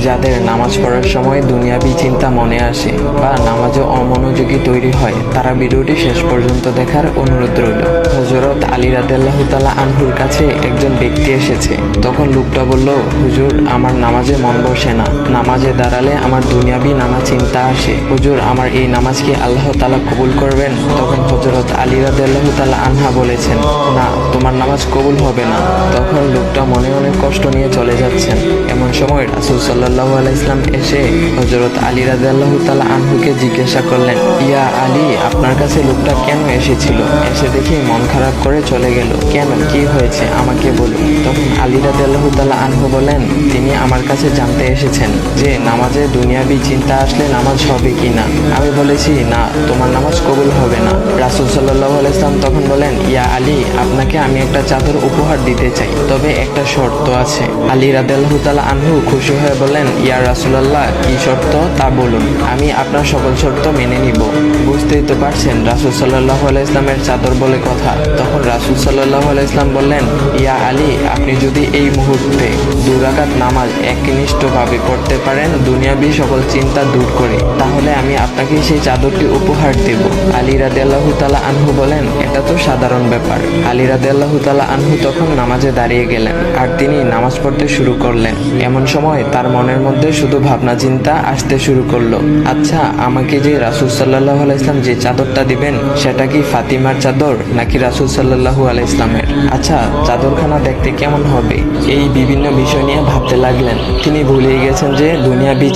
যাদের নামাজ পড়ার সময় দুনিয়াবি চিন্তা মনে আসে বা নামাজে অমনোযোগী তৈরি হয়, তারা ভিডিওটি শেষ পর্যন্ত দেখার অনুরোধ রইল। হযরত আলী রাদিয়াল্লাহু তাআলা আনহুর কাছে একজন ব্যক্তি এসেছে। তখন লোকটা বলল, হুজুর, আমার নামাজে মন বসে না। নামাজে দাঁড়ালে আমার দুনিয়াবি নানা চিন্তা আসে। হুজুর, আমার এই নামাজ কি আল্লাহ তাআলা কবুল করবেন? তখন হযরত আলী রাদিয়াল্লাহু তাআলা আনহা বলেছেন, না, তোমার নামাজ কবুল হবে না। তখন লোকটা মনে অনেক কষ্ট নিয়ে চলে যাচ্ছেন। এমন সময় রাসূল সাল্লাল্লাহু আলাইহি ওয়াসাল্লাম এসে হযরত আলী রাদিয়াল্লাহু তাআলা আনহুকে জিজ্ঞাসা করলেন, ইয়া আলী, আপনার কাছে লোকটা কেন এসেছিল? এসে দেখে মন খারাপ করে চলে গেল। কেন, কি হয়েছে আমাকে বলুন। তখন আলী রাদিয়াল্লাহু তাআলা আনহু বলেন, তিনি আমার কাছে জানতে এসেছেন যে নামাজে দুনিয়াবি চিন্তা আসলে নামাজ হবে কিনা। আমি বলেছি, না, তোমার নামাজ কবুল হবে না। রাসূল সাল্লাল্লাহু আলাইহি ওয়াসাল্লাম তখন বলেন, ইয়া আলী, আপনাকে আমি একটা চাদর উপহার দিতে চাই, তবে একটা শর্ত আছে। আলী রাদিয়াল্লাহু তাআলা আনহু খুশি হয়ে বলেন, ইয়া রাসূলুল্লাহ, কি শর্ত তা বলুন, আমি আপনার সকল শর্ত মেনে নিব। বুঝতেই তো পারছেন রাসূল সাল্লাল্লাহু আলাইহি ওয়াসাল্লামের চাদর বলে কথা। তখন রাসূল সাল্লাল্লাহু আলাইহি ওয়াসাল্লাম বললেন, ইয়া আলী, আপনি যদি এই মুহূর্তে 2 রাকাত নামাজ একনিষ্ঠভাবে পড়তে পারেন দুনিয়াবি সকল চিন্তা দূর করে, তাহলে আমি আপনাকে সেই চাদরটি উপহার দেব। আলী রাদিয়াল্লাহু তাআলা আনহু বলেন, এটা তো সাধারণ ব্যাপার। আলী রাদিয়াল্লাহু তাআলা আনহু তখন নামাজে দাঁড়িয়ে গেলেন আর তিনি নামাজ পড়তে শুরু করলেন। এমন সময় তার মনের মধ্যে শুধু ভাবনা চিন্তা আসতে শুরু করলো, আচ্ছা, আমাকে যে রাসূল সাল্লাল্লাহু আলাইহি ওয়াসাল্লাম যে চাদরটা দিবেন, সেটা কি ফাতিমার চাদর নাকি রাসূল সাল্লাল্লাহু আলাইহি ওয়াসাল্লামের? আচ্ছা, চাদরখানা দেখতে কেমন হবে? এই বিভিন্ন বিষয় নিয়ে ভাবতে লাগলেন। তিনি ভুলে গেছেন যে দুনিয়াবি